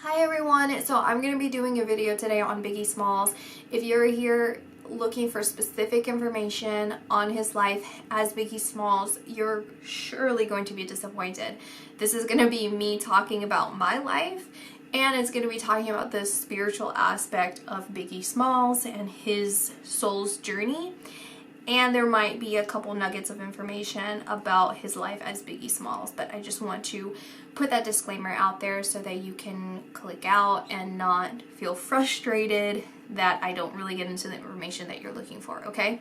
Hi everyone, so I'm going to be doing a video today on Biggie Smalls. If you're here looking for specific information on his life as Biggie Smalls, you're surely going to be disappointed. This is going to be me talking about my life, and it's going to be talking about the spiritual aspect of Biggie Smalls and his soul's journey. And there might be a couple nuggets of information about his life as Biggie Smalls, but I just want to put that disclaimer out there so that you can click out and not feel frustrated that I don't really get into the information that you're looking for, okay?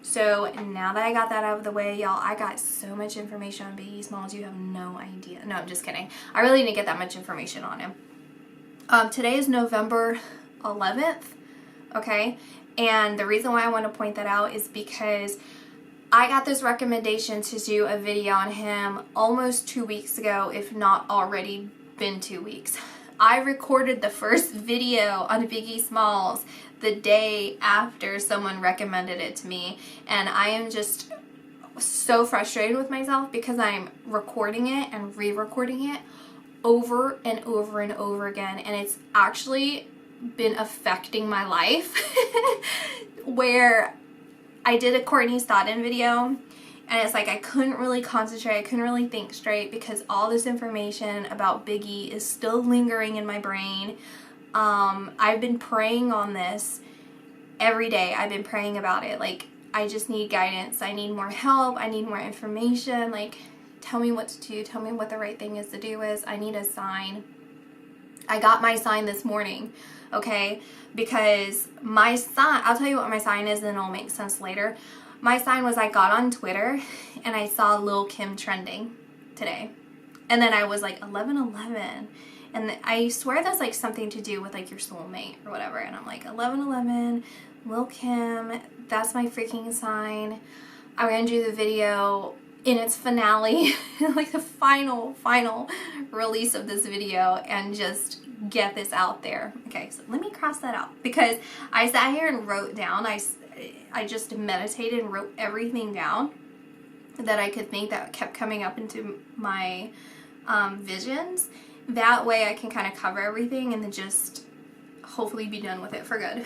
So now that I got that out of the way, y'all, I got so much information on Biggie Smalls, you have no idea. No, I'm just kidding. I really didn't get that much information on him. Today is November 11th, okay? And the reason why I want to point that out is because I got this recommendation to do a video on him almost 2 weeks ago, if not already been 2 weeks. I recorded the first video on Biggie Smalls the day after someone recommended it to me, and I am just so frustrated with myself because I'm recording it and re-recording it over and over and over again, and it's actually been affecting my life where I did a Courtney Stodden video, and it's like I couldn't really concentrate, I couldn't really think straight because all this information about Biggie is still lingering in my brain. I've been praying on this every day. I've been praying about it. Like, I just need guidance, I need more help, I need more information. Like, tell me what to do, tell me what the right thing is to do is. I need a sign. I got my sign this morning, okay? Because my sign, I'll tell you what my sign is and it'll make sense later. My sign was I got on Twitter and I saw Lil Kim trending today. And then I was like, 1111. And I swear that's like something to do with like your soulmate or whatever. And I'm like, 1111, Lil Kim, that's my freaking sign. I'm gonna do the video in its finale, like the final release of this video, and just get this out there. Okay, so let me cross that out because I sat here and wrote down, I just meditated and wrote everything down that I could think that kept coming up into my visions. That way I can kind of cover everything and then just hopefully be done with it for good.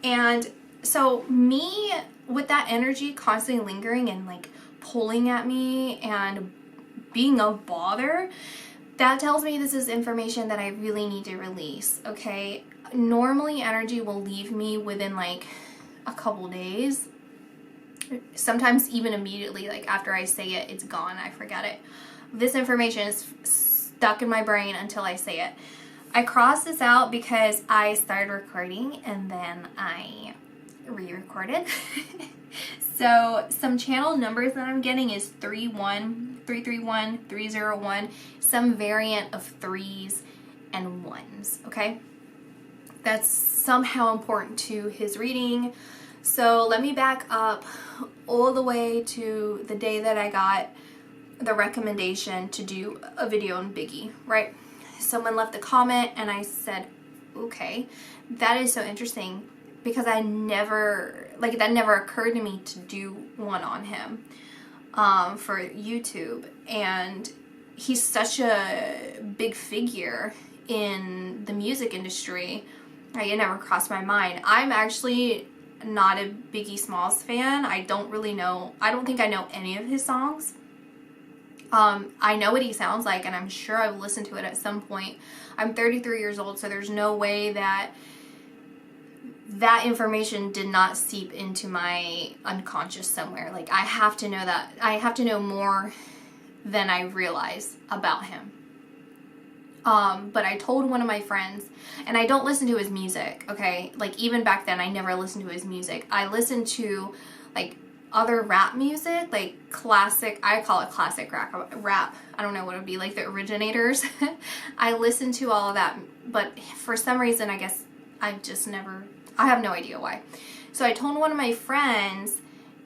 And so me, with that energy constantly lingering and like pulling at me and being a bother, that tells me this is information that I really need to release, okay? Normally energy will leave me within like a couple days, sometimes even immediately. Like after I say it, it's gone, I forget it. This information is stuck in my brain until I say it. I crossed this out because I started recording and then I re-recorded. So some channel numbers that I'm getting is 31, 331, 301, some variant of 3s and 1s, okay? That's somehow important to his reading. So let me back up all the way to the day that I got the recommendation to do a video on Biggie, right? Someone left a comment and I said, okay, that is so interesting, because I never, like, that never occurred to me to do one on him for YouTube. And he's such a big figure in the music industry. Like, it never crossed my mind. I'm actually not a Biggie Smalls fan. I don't really know, I don't think I know any of his songs. I know what he sounds like, and I'm sure I've listened to it at some point. I'm 33 years old, so there's no way that that information did not seep into my unconscious somewhere. Like, I have to know that. I have to know more than I realize about him. But I told one of my friends, and I don't listen to his music, okay? Like, even back then, I never listened to his music. I listened to, like, other rap music, like classic, I call it classic rap. I don't know what it would be, like the originators. I listened to all of that, but for some reason, I guess I've just never, I have no idea why. So I told one of my friends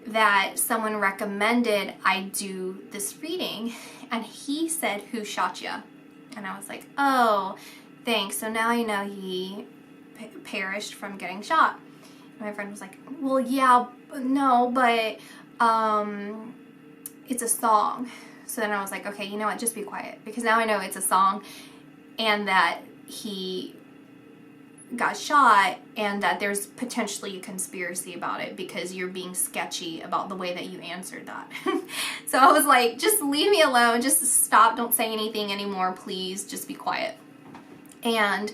that someone recommended I do this reading, and he said, "Who shot ya?" And I was like, oh, thanks. So now I know he perished from getting shot. And my friend was like, well, yeah, no, but it's a song. So then I was like, okay, you know what, just be quiet, because now I know it's a song and that he got shot and that there's potentially a conspiracy about it because you're being sketchy about the way that you answered that. So I was like, just leave me alone, just stop, don't say anything anymore, please, just be quiet. And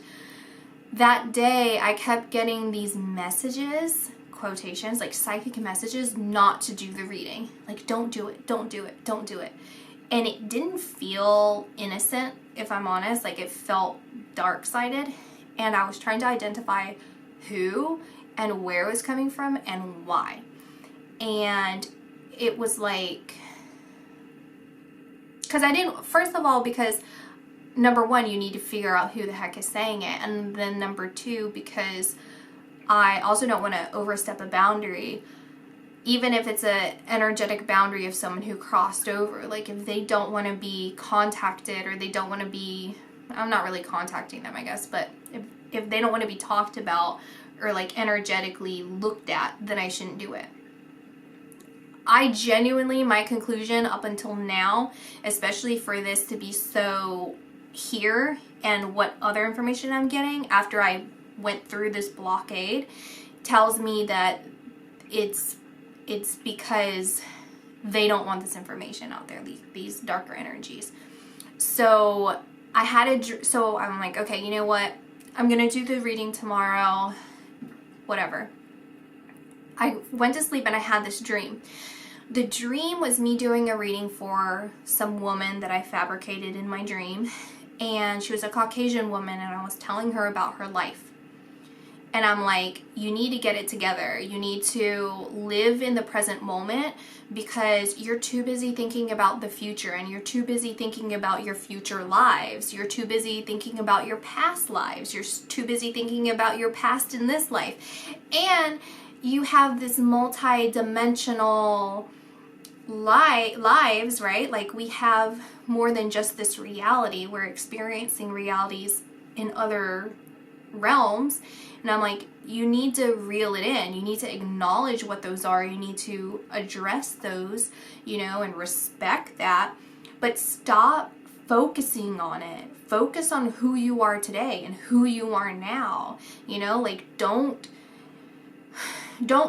that day I kept getting these messages, quotations, like psychic messages, not to do the reading. Like, don't do it, don't do it, don't do it. And it didn't feel innocent, if I'm honest. Like, it felt dark-sided. And I was trying to identify who and where it was coming from and why. And it was like, because I didn't, first of all, because number one, you need to figure out who the heck is saying it. And then number two, because I also don't want to overstep a boundary, even if it's an energetic boundary of someone who crossed over. Like, if they don't want to be contacted, or they don't want to be, I'm not really contacting them, I guess, but if they don't want to be talked about or like energetically looked at, then I shouldn't do it. I genuinely, my conclusion up until now, especially for this to be so here and what other information I'm getting after I went through this blockade, tells me that it's because they don't want this information out there, these darker energies. So I had so I'm like, okay, you know what? I'm going to do the reading tomorrow, whatever. I went to sleep and I had this dream. The dream was me doing a reading for some woman that I fabricated in my dream. And she was a Caucasian woman, and I was telling her about her life. And I'm like, you need to get it together. You need to live in the present moment, because you're too busy thinking about the future, and you're too busy thinking about your future lives. You're too busy thinking about your past lives. You're too busy thinking about your past in this life. And you have this multi-dimensional lives, right? Like, we have more than just this reality. We're experiencing realities in other realms. And I'm like, you need to reel it in. You need to acknowledge what those are. You need to address those, and respect that. But stop focusing on it. Focus on who you are today and who you are now. Like, don't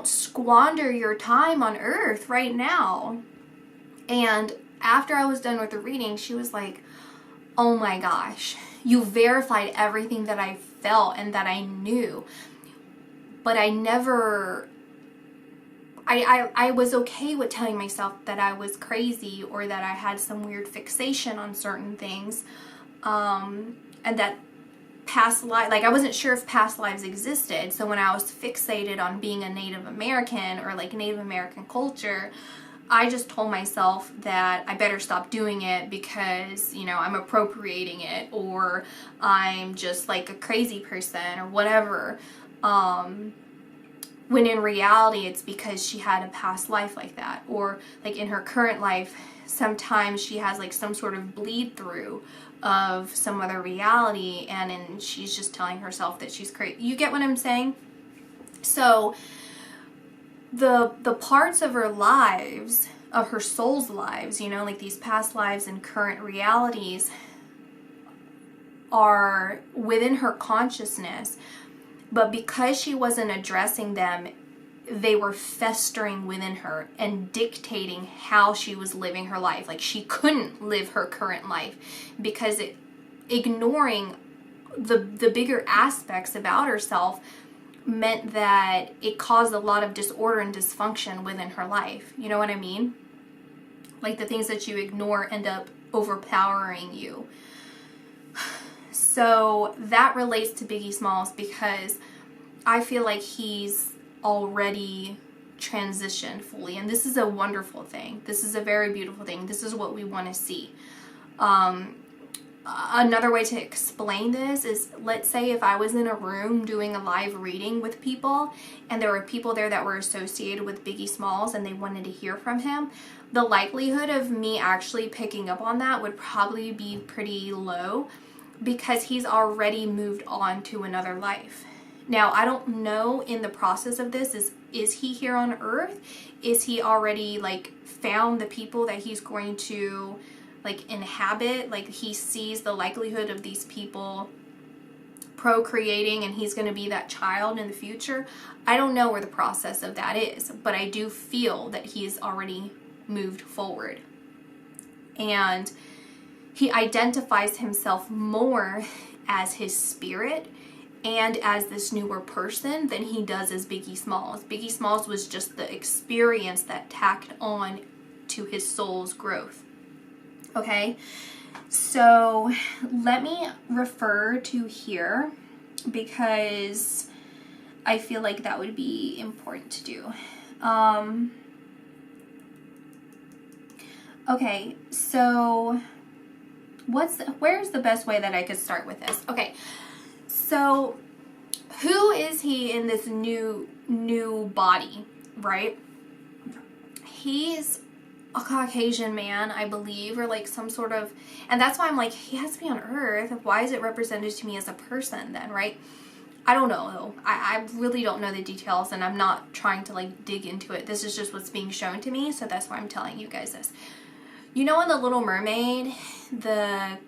squander your time on earth right now. And after I was done with the reading, she was like, oh my gosh, you verified everything that I felt and that I knew. But I never, I was okay with telling myself that I was crazy, or that I had some weird fixation on certain things. And that past life, like, I wasn't sure if past lives existed. So when I was fixated on being a Native American, or like Native American culture, I just told myself that I better stop doing it because, I'm appropriating it, or I'm just like a crazy person, or whatever. When in reality, it's because she had a past life like that. Or like in her current life, sometimes she has like some sort of bleed through of some other reality, and she's just telling herself that she's crazy. You get what I'm saying? So the parts of her lives, of her soul's lives, like these past lives and current realities, are within her consciousness. But because she wasn't addressing them, they were festering within her and dictating how she was living her life. Like, she couldn't live her current life because ignoring the bigger aspects about herself meant that it caused a lot of disorder and dysfunction within her life. You know what I mean? Like, the things that you ignore end up overpowering you. So that relates to Biggie Smalls, because I feel like he's already transitioned fully, and this is a wonderful thing. This is a very beautiful thing. This is what we want to see. Another way to explain this is, let's say if I was in a room doing a live reading with people, and there were people there that were associated with Biggie Smalls and they wanted to hear from him, the likelihood of me actually picking up on that would probably be pretty low, because he's already moved on to another life. Now, I don't know in the process of this, is he here on earth? Is he already like found the people that he's going to like inhabit? Like, he sees the likelihood of these people procreating and he's going to be that child in the future. I don't know where the process of that is, but I do feel that he's already moved forward. And he identifies himself more as his spirit and as this newer person than he does as Biggie Smalls. Biggie Smalls was just the experience that tacked on to his soul's growth. Okay? So let me refer to here because I feel like that would be important to do. Okay, so where's the best way that I could start with this? Okay, so who is he in this new body, right? He's a Caucasian man, I believe, or like some sort of, and that's why I'm like, he has to be on Earth. Why is it represented to me as a person then, right? I don't know though. I really don't know the details, and I'm not trying to like dig into it. This is just what's being shown to me, so that's why I'm telling you guys this. You know in The Little Mermaid, the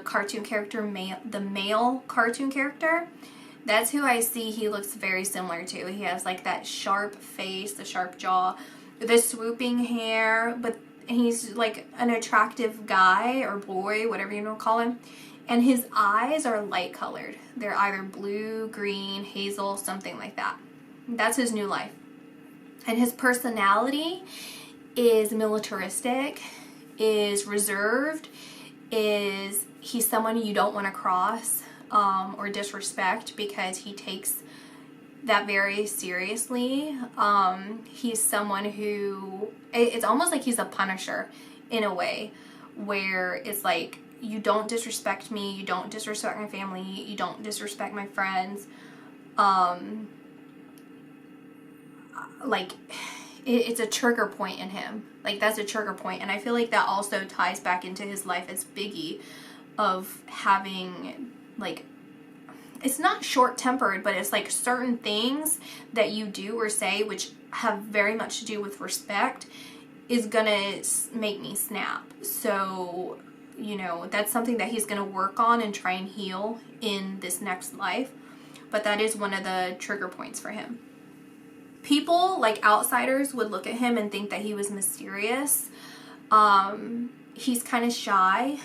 cartoon character, the male cartoon character, that's who I see he looks very similar to. He has like that sharp face, the sharp jaw, the swooping hair, but he's like an attractive guy or boy, whatever you want to call him. And his eyes are light colored. They're either blue, green, hazel, something like that. That's his new life. And his personality is militaristic, is reserved, he's someone you don't want to cross or disrespect because he takes that very seriously. He's someone who, it's almost like he's a punisher in a way, where it's like, you don't disrespect me, you don't disrespect my family, you don't disrespect my friends. Like, it's a trigger point in him. Like, that's a trigger point. And I feel like that also ties back into his life as Biggie, of having, like, it's not short-tempered, but it's like certain things that you do or say which have very much to do with respect is gonna make me snap. So, you know, that's something that he's gonna work on and try and heal in this next life. But that is one of the trigger points for him. People, like outsiders, would look at him and think that he was mysterious. He's kind of shy,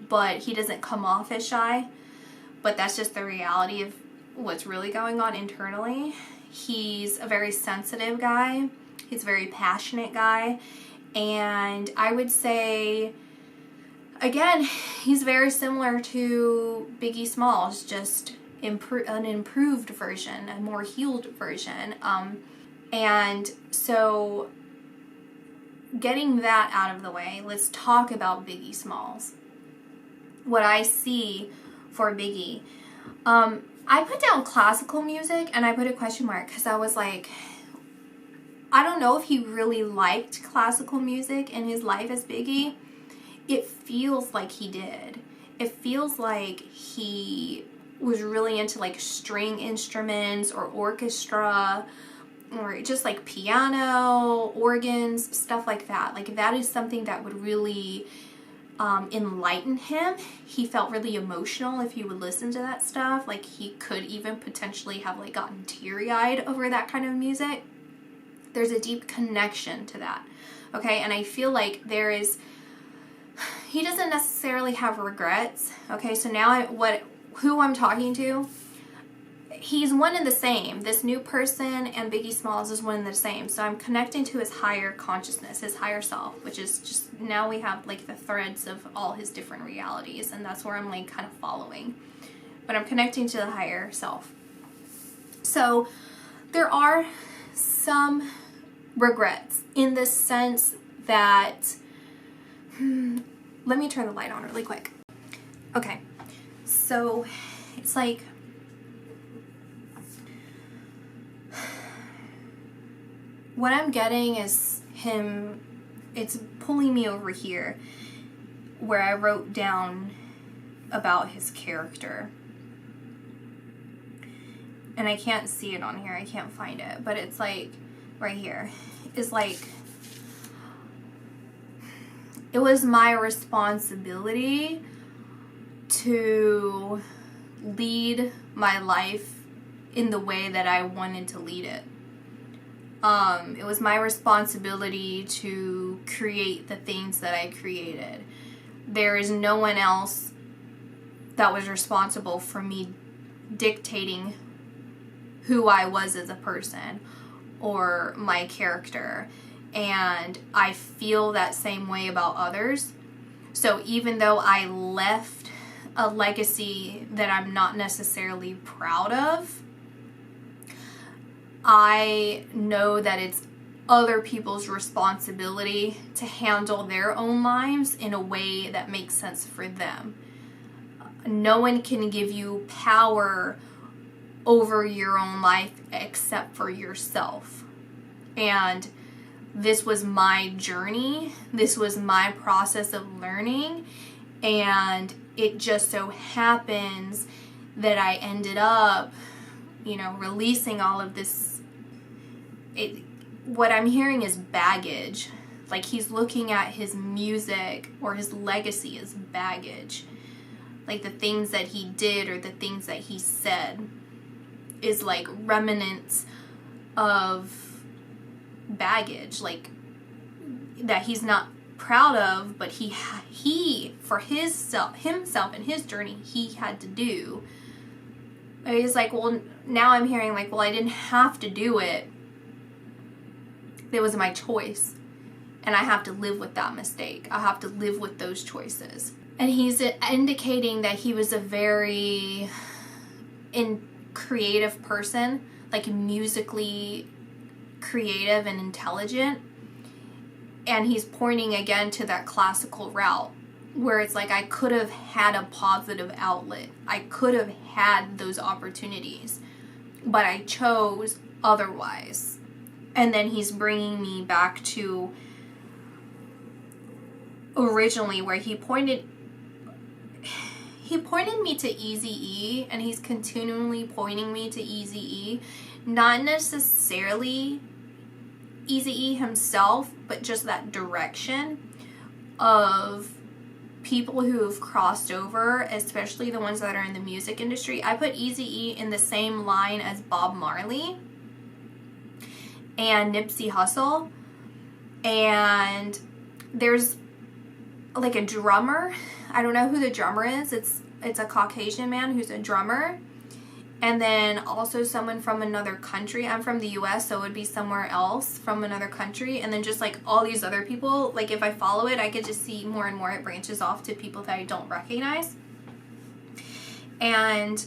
but he doesn't come off as shy. But that's just the reality of what's really going on internally. He's a very sensitive guy. He's a very passionate guy. And I would say, again, he's very similar to Biggie Smalls, just an improved version, a more healed version. And so, getting that out of the way, let's talk about Biggie Smalls. What I see for Biggie. I put down classical music and I put a question mark because I was like, I don't know if he really liked classical music in his life as Biggie. It feels like he did. It feels like he was really into like string instruments or orchestra or just like piano, organs, stuff like that. Like that is something that would really enlighten him. He felt really emotional if he would listen to that stuff. Like he could even potentially have like gotten teary-eyed over that kind of music. There's a deep connection to that. Okay, and I feel like he doesn't necessarily have regrets. Okay, so now who I'm talking to, he's one and the same. This new person and Biggie Smalls is one and the same. So I'm connecting to his higher consciousness, his higher self, which is just, now we have like the threads of all his different realities, and that's where I'm like kind of following. But I'm connecting to the higher self. So there are some regrets in the sense that, let me turn the light on really quick. Okay, so it's like, what I'm getting is him, it's pulling me over here where I wrote down about his character. And I can't see it on here, I can't find it, but it's like, right here, is like, it was my responsibility to lead my life in the way that I wanted to lead it. It was my responsibility to create the things that I created. There is no one else that was responsible for me dictating who I was as a person or my character. And I feel that same way about others. So even though I left a legacy that I'm not necessarily proud of, I know that it's other people's responsibility to handle their own lives in a way that makes sense for them. No one can give you power over your own life except for yourself. And this was my journey. This was my process of learning. And it just so happens that I ended up, releasing all of this. What I'm hearing is baggage. Like, he's looking at his music or his legacy as baggage. Like, the things that he did or the things that he said is like remnants of baggage, like, that he's not proud of, but he for himself and his journey, he had to do. He's like, well, now I'm hearing like, well, I didn't have to do it. It was my choice. And I have to live with that mistake. I have to live with those choices. And he's indicating that he was a very creative person, like musically creative and intelligent. And he's pointing again to that classical route where it's like, I could have had a positive outlet. I could have had those opportunities, but I chose otherwise. And then he's bringing me back to originally where he pointed me to Eazy-E, and he's continually pointing me to Eazy-E. Not necessarily Eazy-E himself, but just that direction of people who have crossed over, especially the ones that are in the music industry. I put Eazy-E in the same line as Bob Marley and Nipsey Hussle. And there's like a drummer. I don't know who the drummer is. It's a Caucasian man who's a drummer. And then also someone from another country. I'm from the US, so it would be somewhere else from another country. And then just like all these other people, like if I follow it, I could just see more and more it branches off to people that I don't recognize. And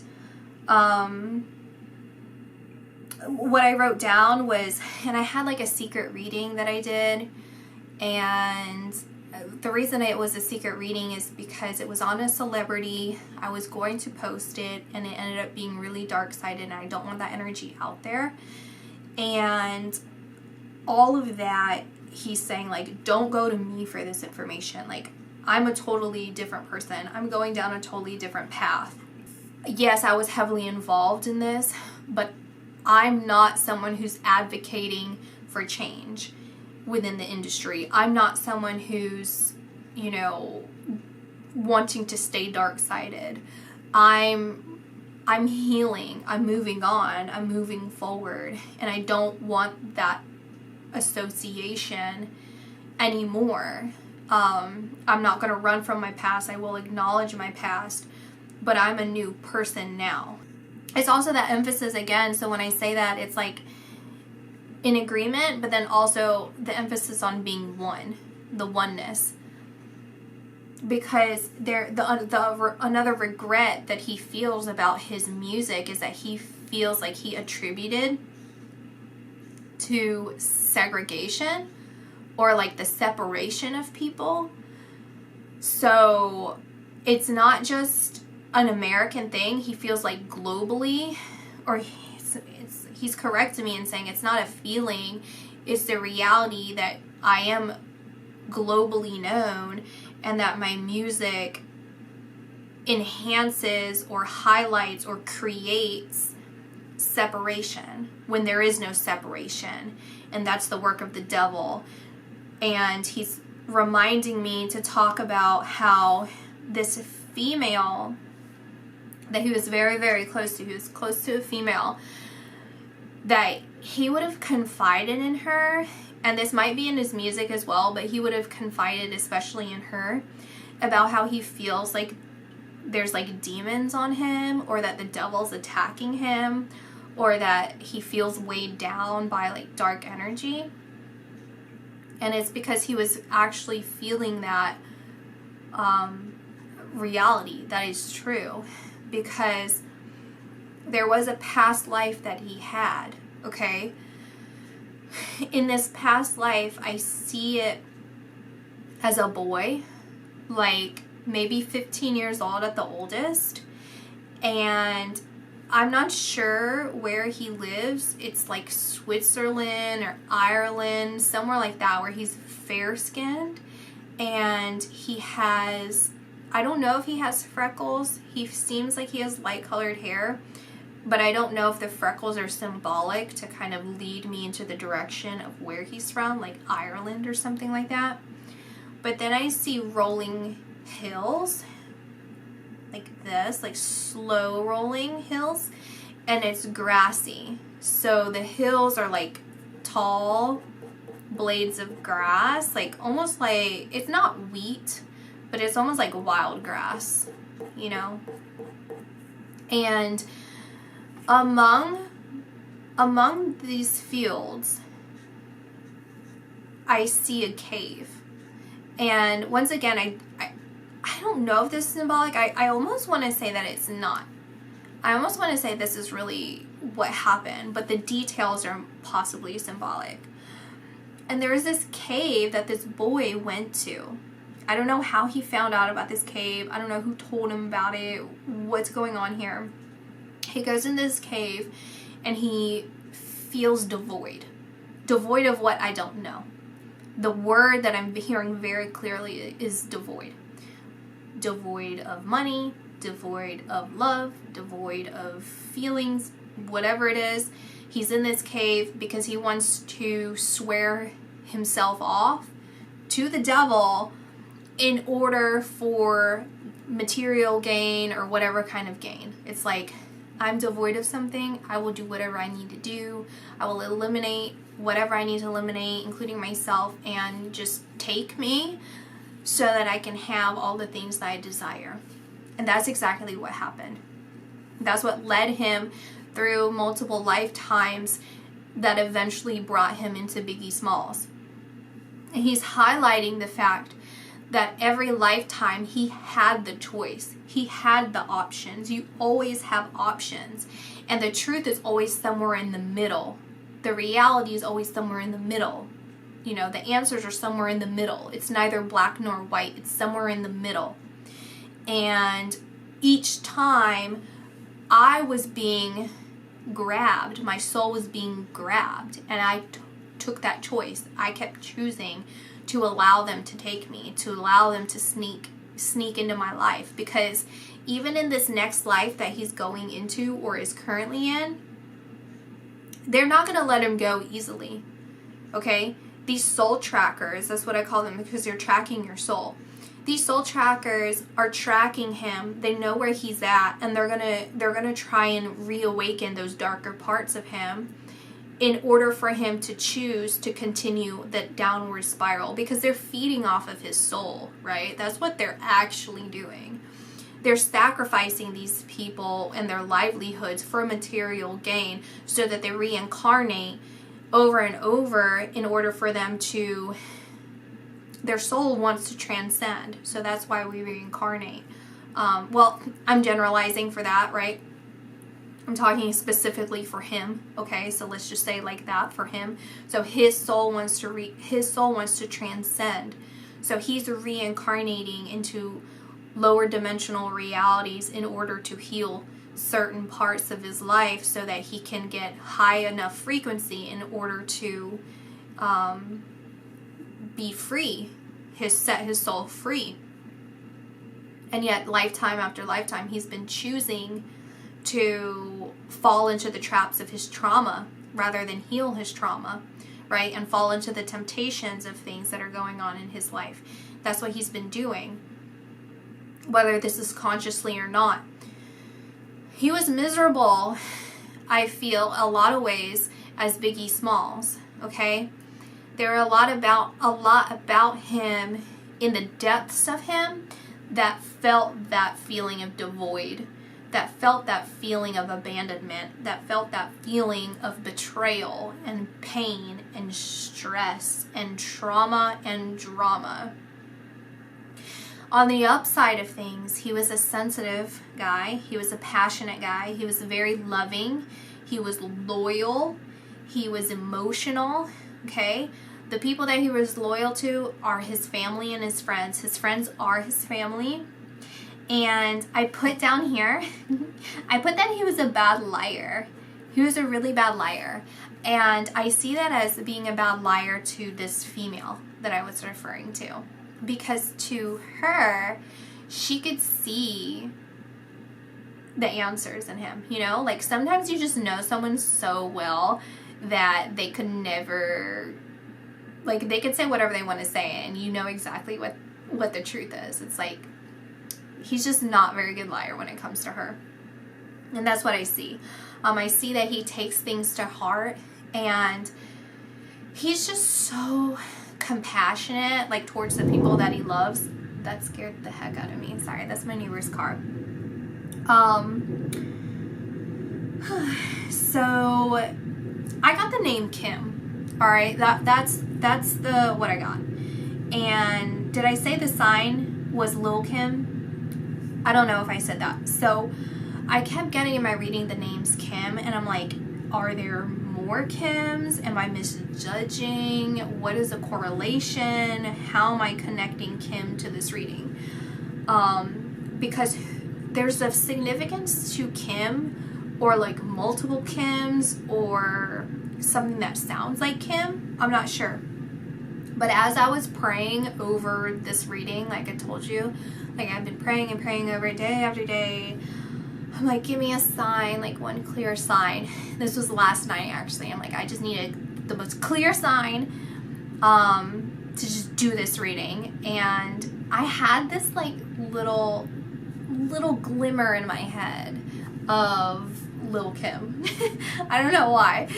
what I wrote down was, and I had like a secret reading that I did. And the reason it was a secret reading is because it was on a celebrity. I was going to post it, and it ended up being really dark-sided, and I don't want that energy out there. And all of that, he's saying, like, don't go to me for this information. Like, I'm a totally different person. I'm going down a totally different path. Yes, I was heavily involved in this, but I'm not someone who's advocating for change within the industry. I'm not someone who's, wanting to stay dark-sided. I'm healing. I'm moving on. I'm moving forward. And I don't want that association anymore. I'm not going to run from my past. I will acknowledge my past, but I'm a new person now. It's also that emphasis again. So when I say that, it's like in agreement, but then also the emphasis on being one, the oneness. Because another regret that he feels about his music is that he feels like he attributed to segregation or like the separation of people. So it's not just an American thing. He feels like globally, or he's correcting me in saying it's not a feeling, it's the reality that I am globally known and that my music enhances or highlights or creates separation when there is no separation. And that's the work of the devil. And he's reminding me to talk about how this female that he was very, very close to, he was close to a female, that he would have confided in her, and this might be in his music as well, but he would have confided especially in her about how he feels like there's like demons on him, or that the devil's attacking him, or that he feels weighed down by like dark energy. And it's because he was actually feeling that reality that is true, because there was a past life that he had, okay? In this past life, I see it as a boy, like maybe 15 years old at the oldest, and I'm not sure where he lives. It's like Switzerland or Ireland, somewhere like that, where he's fair-skinned, and he has, I don't know if he has freckles. He seems like he has light-colored hair, but I don't know if the freckles are symbolic to kind of lead me into the direction of where he's from, like Ireland or something like that. But then I see rolling hills, like this, like slow rolling hills, and it's grassy. So the hills are like tall blades of grass, like almost like, it's not wheat, but it's almost like wild grass, you know? And among these fields, I see a cave. And once again, I don't know if this is symbolic. I almost want to say that it's not. I almost want to say this is really what happened, but the details are possibly symbolic. And there was this cave that this boy went to. I don't know how he found out about this cave. I don't know who told him about it, what's going on here. He goes in this cave and he feels devoid. Devoid of what? I don't know. The word that I'm hearing very clearly is devoid. Devoid of money, devoid of love, devoid of feelings, whatever it is. He's in this cave because he wants to swear himself off to the devil in order for material gain or whatever kind of gain. It's like, I'm devoid of something, I will do whatever I need to do. I will eliminate whatever I need to eliminate, including myself, and just take me so that I can have all the things that I desire. And that's exactly what happened. That's what led him through multiple lifetimes that eventually brought him into Biggie Smalls. And he's highlighting the fact that every lifetime he had the choice. He had the options. You always have options. And the truth is always somewhere in the middle. The reality is always somewhere in the middle. You know, the answers are somewhere in the middle. It's neither black nor white. It's somewhere in the middle. And each time I was being grabbed, my soul was being grabbed, and I took that choice. I kept choosing to allow them to take me, to allow them to sneak into my life, because even in this next life that he's going into or is currently in, they're not going to let him go easily. Okay? These soul trackers, that's what I call them, because they're tracking your soul. These soul trackers are tracking him. They know where he's at, and they're gonna try and reawaken those darker parts of him in order for him to choose to continue the downward spiral, because they're feeding off of his soul, right? That's what they're actually doing. They're sacrificing these people and their livelihoods for material gain so that they reincarnate over and over in order for them to, their soul wants to transcend. So that's why we reincarnate. Well, I'm generalizing for that, right? I'm talking specifically for him, okay? So let's just say like that for him. So his soul wants to transcend. So he's reincarnating into lower dimensional realities in order to heal certain parts of his life so that he can get high enough frequency in order to be free, set his soul free. And yet lifetime after lifetime he's been choosing to fall into the traps of his trauma rather than heal his trauma, right? And fall into the temptations of things that are going on in his life. That's what he's been doing, whether this is consciously or not. He was miserable, I feel, a lot of ways as Biggie Smalls, okay? There are a lot about him in the depths of him that felt that feeling of devoid, that felt that feeling of abandonment, that felt that feeling of betrayal and pain and stress and trauma and drama. On the upside of things, he was a sensitive guy. He was a passionate guy. He was very loving. He was loyal. He was emotional, okay? The people that he was loyal to are his family and his friends. His friends are his family. And I put down here, I put that he was a bad liar. He was a really bad liar. And I see that as being a bad liar to this female that I was referring to. Because to her, she could see the answers in him, you know? Like, sometimes you just know someone so well that they could never, like, they could say whatever they want to say and you know exactly what the truth is. It's like, he's just not a very good liar when it comes to her. And that's what I see. I see that he takes things to heart, and he's just so compassionate, like, towards the people that he loves. That scared the heck out of me. Sorry, that's my neighbor's car. So I got the name Kim. All right, that's the what I got. And did I say the sign was Lil Kim? I don't know if I said that. So I kept getting in my reading the names Kim, and I'm like, are there more Kims? Am I misjudging? What is the correlation? How am I connecting Kim to this reading? Because there's a significance to Kim, or like multiple Kims, or something that sounds like Kim. I'm not sure. But as I was praying over this reading, like I told you, like I've been praying and praying over it day after day, I'm like, give me a sign, like one clear sign. This was last night, actually. I'm like, I just needed the most clear sign to just do this reading. And I had this like little glimmer in my head of Lil Kim. I don't know why.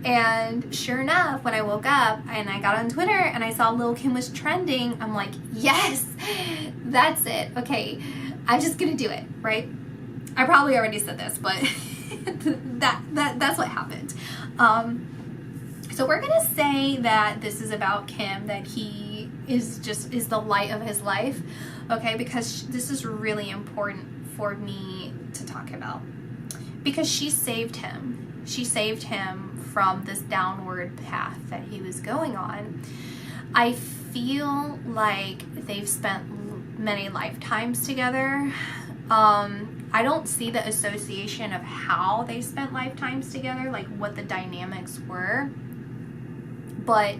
And sure enough, when I woke up and I got on Twitter and I saw Lil Kim was trending, I'm like, yes, that's it. Okay, I'm just gonna do it, right? I probably already said this, but that's what happened. So we're gonna say that this is about Kim, that he is the light of his life, okay? Because this is really important for me to talk about, because she saved him. She saved him from this downward path that he was going on. I feel like they've spent many lifetimes together. I don't see the association of how they spent lifetimes together, like what the dynamics were. But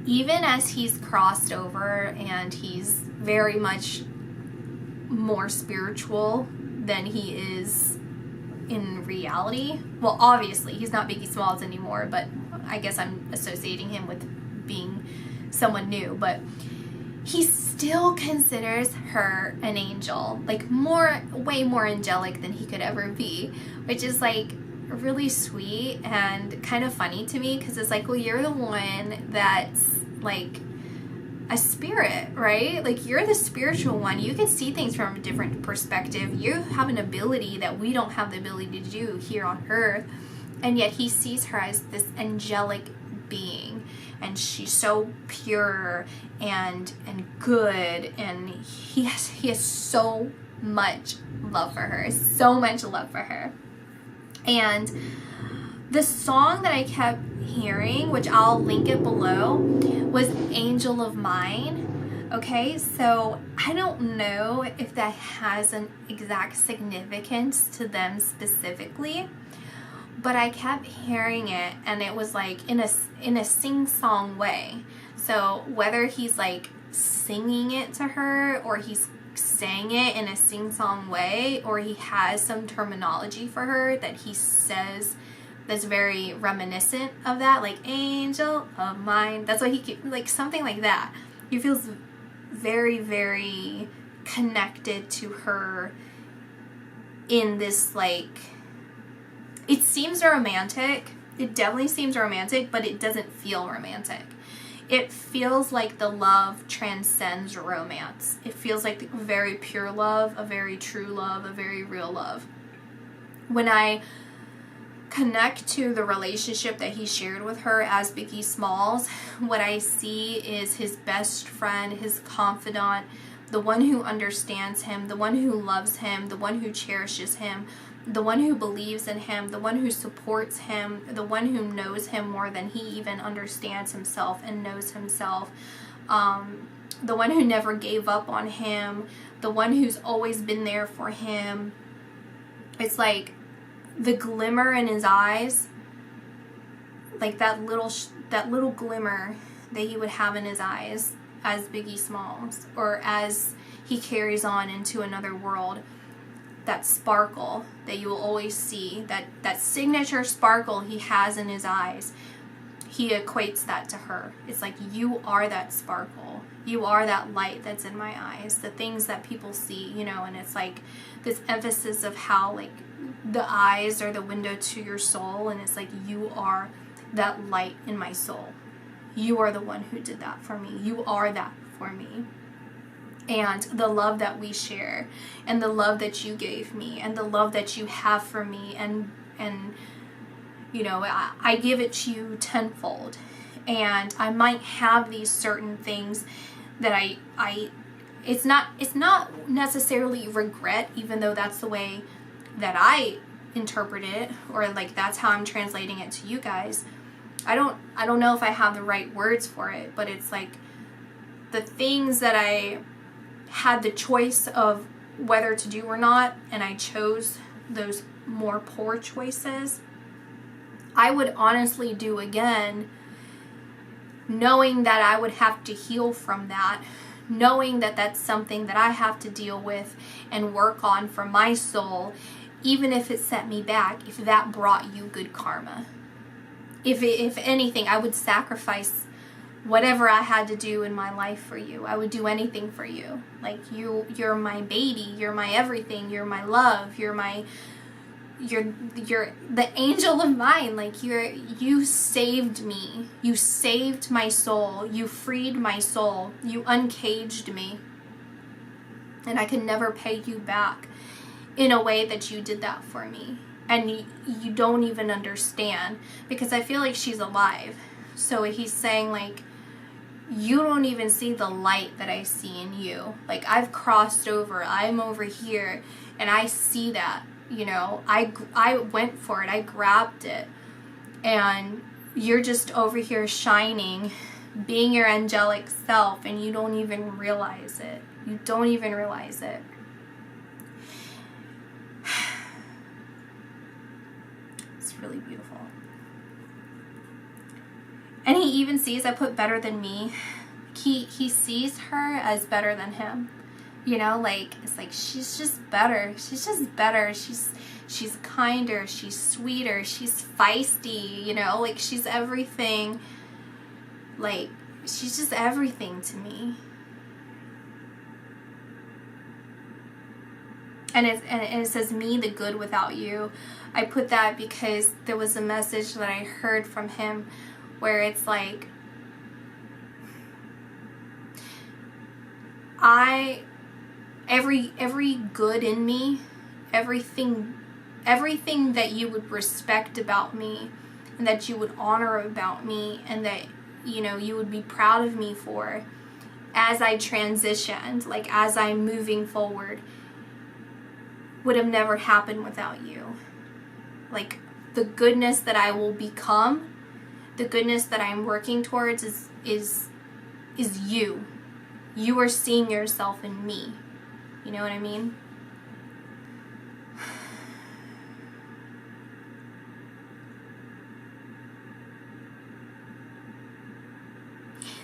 even as he's crossed over and he's very much more spiritual than he is in reality, well, obviously he's not Biggie Smalls anymore, but I guess I'm associating him with being someone new, but he still considers her an angel, like way more angelic than he could ever be, which is like really sweet and kind of funny to me, because it's like, well, you're the one that's like a spirit, right? Like, you're the spiritual one. You can see things from a different perspective. You have an ability that we don't have the ability to do here on earth, and yet he sees her as this angelic being, and she's so pure and good, and he has so much love for her, And the song that I kept hearing, which I'll link it below, was Angel of Mine. Okay, so I don't know if that has an exact significance to them specifically, but I kept hearing it, and it was like in a sing-song way. So whether he's like singing it to her, or he's saying it in a sing-song way, or he has some terminology for her that he says that's very reminiscent of that, like angel of mine. That's what he, like something like that. He feels very, very connected to her in this like seems romantic. It definitely seems romantic, but it doesn't feel romantic. It feels like the love transcends romance. It feels like a very pure love, a very true love, a very real love. When I connect to the relationship that he shared with her as Biggie Smalls, what I see is his best friend, his confidant, the one who understands him, the one who loves him, the one who cherishes him, the one who believes in him, the one who supports him, the one who knows him more than he even understands himself and knows himself, the one who never gave up on him, the one who's always been there for him. It's like the glimmer in his eyes, like that little glimmer that he would have in his eyes as Biggie Smalls, or as he carries on into another world. That sparkle that you will always see, that signature sparkle he has in his eyes, he equates that to her. It's like, you are that sparkle. You are that light that's in my eyes. The things that people see, you know, and it's like this emphasis of how like the eyes are the window to your soul, and it's like, you are that light in my soul. You are the one who did that for me. You are that for me. And the love that we share, and the love that you gave me, and the love that you have for me, and you know, I give it to you tenfold. And I might have these certain things that it's not necessarily regret, even though that's the way that I interpret it, or like that's how I'm translating it to you guys. I don't know if I have the right words for it, but it's like the things that I had the choice of whether to do or not, and I chose those more poor choices, I would honestly do again, knowing that I would have to heal from that, knowing that that's something that I have to deal with and work on for my soul, even if it set me back, if that brought you good karma. If anything, I would sacrifice whatever I had to do in my life for you. I would do anything for you. Like, you're my baby, you're my everything, you're my love, you're the angel of mine. Like, you saved me. You saved my soul. You freed my soul. You uncaged me. And I can never pay you back in a way that you did that for me. And you don't even understand, because I feel like she's alive. So he's saying, like, you don't even see the light that I see in you. Like, I've crossed over. I'm over here, and I see that, you know. I went for it. I grabbed it. And you're just over here shining, being your angelic self, and you don't even realize it. You don't even realize it. It's really beautiful. And he even sees, I put better than me. He sees her as better than him. You know, like, it's like, she's just better. She's just better. She's kinder. She's sweeter. She's feisty, you know, like, she's everything. Like, she's just everything to me. And it says, me, the good without you. I put that because there was a message that I heard from him where it's like, every good in me, everything that you would respect about me, and that you would honor about me, and that, you know, you would be proud of me for, as I transitioned, like, as I'm moving forward, would have never happened without you. Like, the goodness that I will become, the goodness that I'm working towards is you. You are seeing yourself in me. You know what I mean?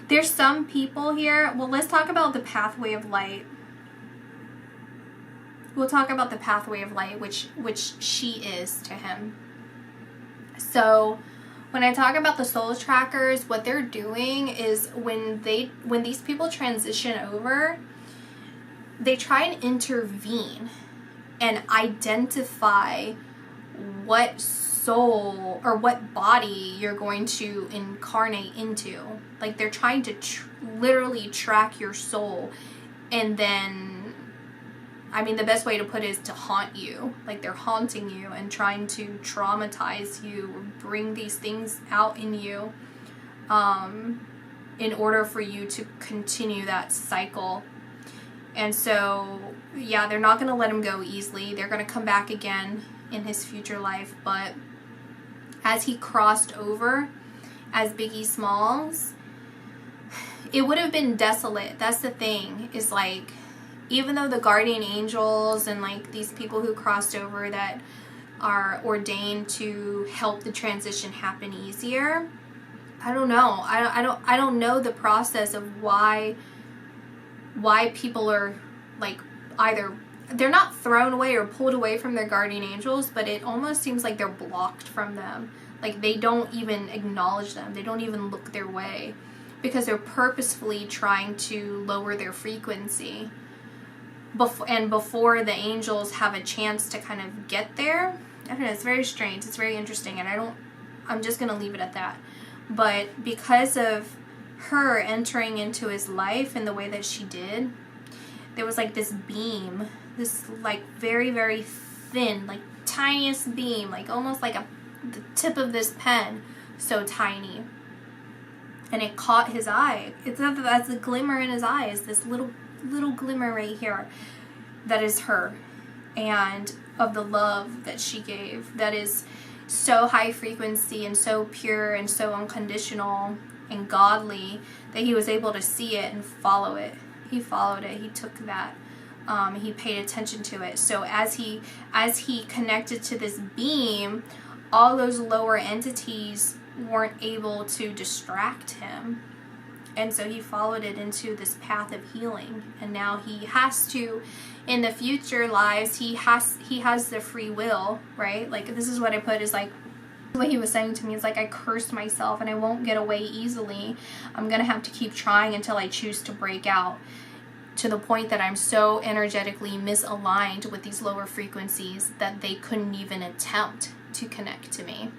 There's some people here. Well, let's talk about the pathway of light. We'll talk about the pathway of light, which she is to him. So when I talk about the soul trackers, what they're doing is when these people transition over, they try and intervene and identify what soul or what body you're going to incarnate into. Like, they're trying to literally track your soul, and then, I mean, the best way to put it is to haunt you. Like, they're haunting you and trying to traumatize you or bring these things out in you in order for you to continue that cycle. And so, yeah, they're not going to let him go easily. They're going to come back again in his future life. But as he crossed over as Biggie Smalls, it would have been desolate. That's the thing, is like, even though the guardian angels and like these people who crossed over that are ordained to help the transition happen easier, I don't know. I don't know the process of why people are like, either they're not thrown away or pulled away from their guardian angels, but it almost seems like they're blocked from them. Like, they don't even acknowledge them. They don't even look their way, because they're purposefully trying to lower their frequency. Before the angels have a chance to kind of get there, I don't know, it's very strange. It's very interesting, and I'm just going to leave it at that. But because of her entering into his life in the way that she did, there was like this beam, this like very, very thin, like tiniest beam, like almost like the tip of this pen, so tiny. And it caught his eye. That's a glimmer in his eye, is this little glimmer right here. That is her, and of the love that she gave, that is so high frequency and so pure and so unconditional and godly, that he was able to see it and follow it. He followed it. He took that. He paid attention to it. So as he connected to this beam, all those lower entities weren't able to distract him. And so he followed it into this path of healing. And now he has to, in the future lives, he has the free will, right? Like, this is what I put, is like, what he was saying to me is like, I cursed myself and I won't get away easily. I'm going to have to keep trying until I choose to break out, to the point that I'm so energetically misaligned with these lower frequencies that they couldn't even attempt to connect to me.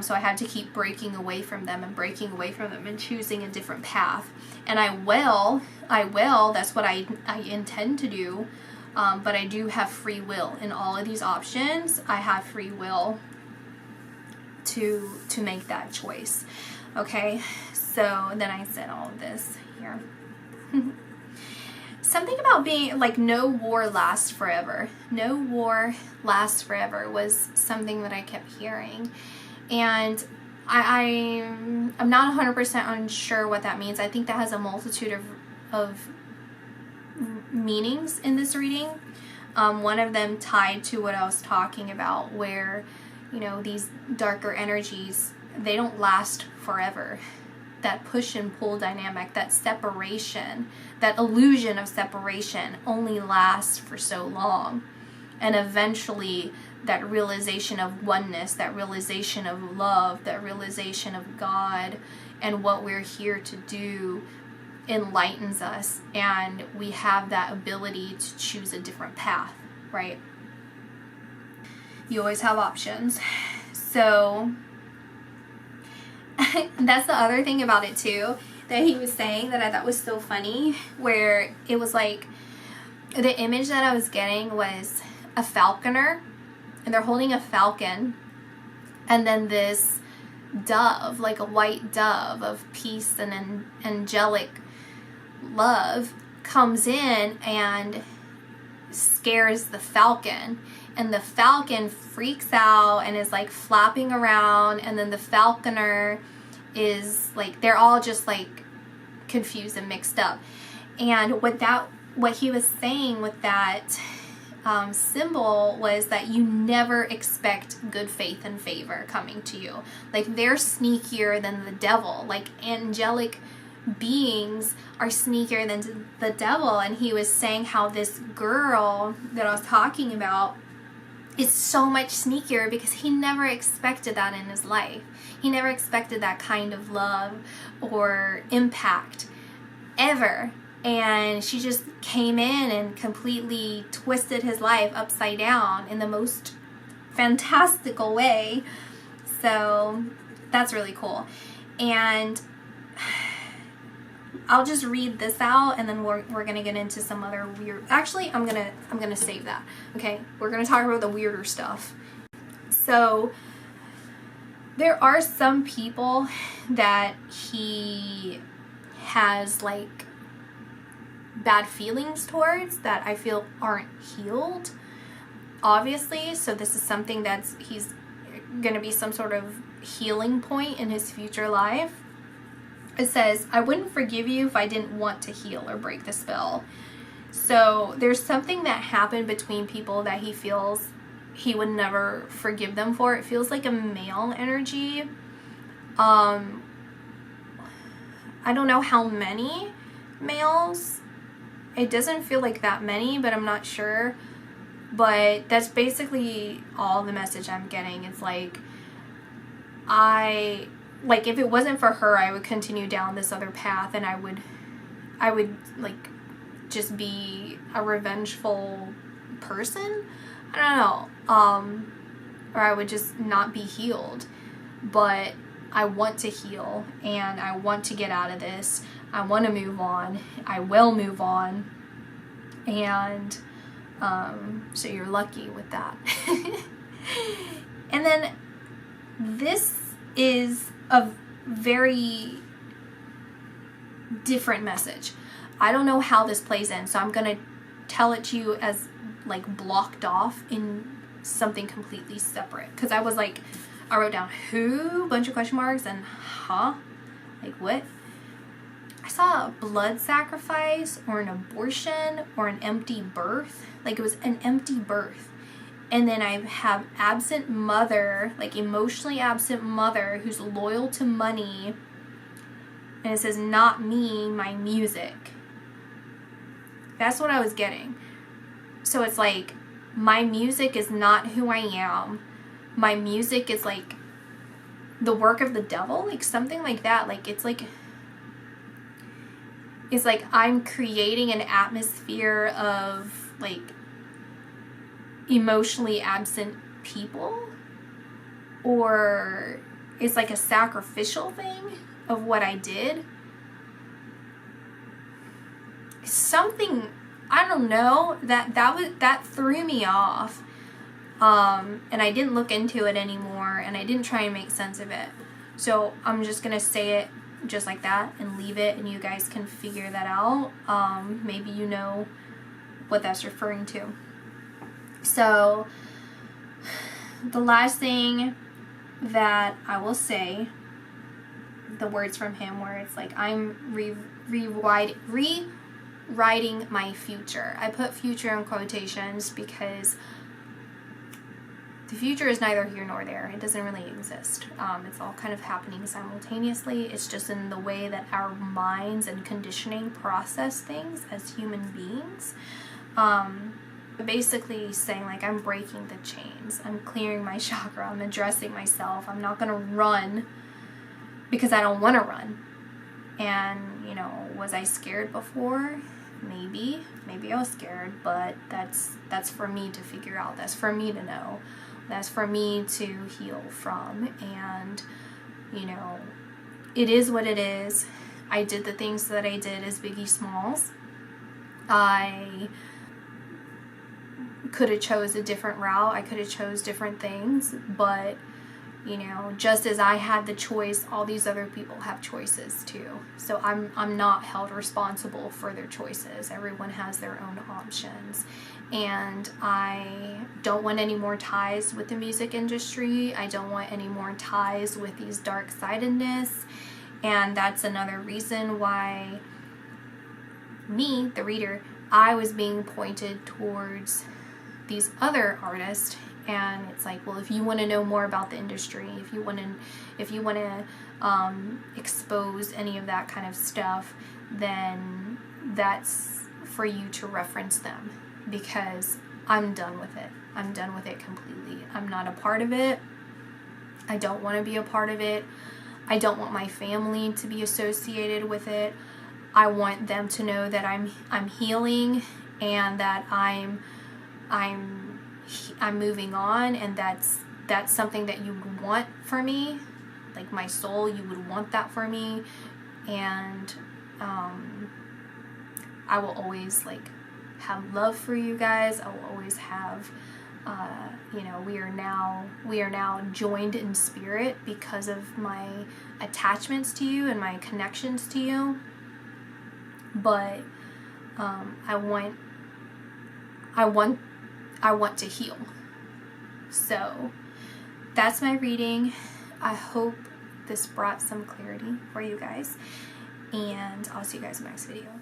So I had to keep breaking away from them and choosing a different path. And I will, that's what I intend to do. But I do have free will in all of these options. I have free will to make that choice. Okay, so then I said all of this here. Something about being like, no war lasts forever. No war lasts forever was something that I kept hearing. And I'm not 100% unsure what that means. I think that has a multitude of meanings in this reading. One of them tied to what I was talking about, where, you know, these darker energies, they don't last forever. That push and pull dynamic, that separation, that illusion of separation only lasts for so long. And eventually that realization of oneness, that realization of love, that realization of God and what we're here to do enlightens us, and we have that ability to choose a different path, right? You always have options. So that's the other thing about it too, that he was saying that I thought was so funny, where it was like, the image that I was getting was a falconer, and they're holding a falcon, and then this dove, like a white dove of peace and angelic love, comes in and scares the falcon, and the falcon freaks out and is like flapping around, and then the falconer is like, they're all just like confused and mixed up. And what he was saying with that symbol was that you never expect good faith and favor coming to you. Like, they're sneakier than the devil. Like, angelic beings are sneakier than the devil. And he was saying how this girl that I was talking about is so much sneakier because he never expected that in his life. He never expected that kind of love or impact ever. And she just came in and completely twisted his life upside down in the most fantastical way. So that's really cool. And I'll just read this out, and then we're gonna get into some other weird. Actually, I'm gonna save that. Okay, we're gonna talk about the weirder stuff. So there are some people that he has like bad feelings towards that I feel aren't healed, obviously. So this is something he's gonna be some sort of healing point in his future life. It says, I wouldn't forgive you if I didn't want to heal or break the spell. So there's something that happened between people that he feels he would never forgive them for. It feels like a male energy. I don't know how many males. It doesn't feel like that many, but I'm not sure. But that's basically all the message I'm getting. It's like, if it wasn't for her, I would continue down this other path, and I would like just be a revengeful person. I don't know. Or I would just not be healed. But I want to heal, and I want to get out of this. I want to move on. I will move on. And so you're lucky with that. And then this is a very different message. I don't know how this plays in, so I'm going to tell it to you as like blocked off in something completely separate. Because I wrote down who, bunch of question marks, and huh? Like what? I saw a blood sacrifice or an abortion or an empty birth. Like it was an empty birth. And then I have absent mother, like emotionally absent mother who's loyal to money. And it says, not me, my music. That's what I was getting. So it's like, my music is not who I am. My music is like the work of the devil, like something like that. Like it's like I'm creating an atmosphere of like emotionally absent people, or it's like a sacrificial thing of what I did. Something, I don't know, that threw me off. And I didn't look into it anymore, and I didn't try and make sense of it. So I'm just gonna say it just like that and leave it, and you guys can figure that out. Maybe you know what that's referring to. So the last thing that I will say, the words from him where it's like, I'm rewriting my future. I put future in quotations because the future is neither here nor there. It doesn't really exist. It's all kind of happening simultaneously. It's just in the way that our minds and conditioning process things as human beings. Basically saying like, I'm breaking the chains. I'm clearing my chakra. I'm addressing myself. I'm not going to run because I don't want to run. And, you know, was I scared before? Maybe I was scared, but that's for me to figure out. That's for me to know. That's for me to heal from. And, you know, it is what it is. I did the things that I did as Biggie Smalls. I could have chose a different route. I could have chose different things, but you know, just as I had the choice, all these other people have choices too. So I'm not held responsible for their choices. Everyone has their own options. And I don't want any more ties with the music industry. I don't want any more ties with these dark-sidedness. And that's another reason why me, the reader, I was being pointed towards these other artists. And it's like, well, if you want to know more about the industry, if you want to expose any of that kind of stuff, then that's for you to reference them, because I'm done with it. I'm done with it completely. I'm not a part of it. I don't want to be a part of it. I don't want my family to be associated with it. I want them to know that I'm healing, and that I'm I'm moving on, and that's something that you would want for me, like my soul, you would want that for me. And I will always like have love for you guys. I will always have you know, we are now joined in spirit because of my attachments to you and my connections to you. But I want to heal. So that's my reading. I hope this brought some clarity for you guys, and I'll see you guys in the next video.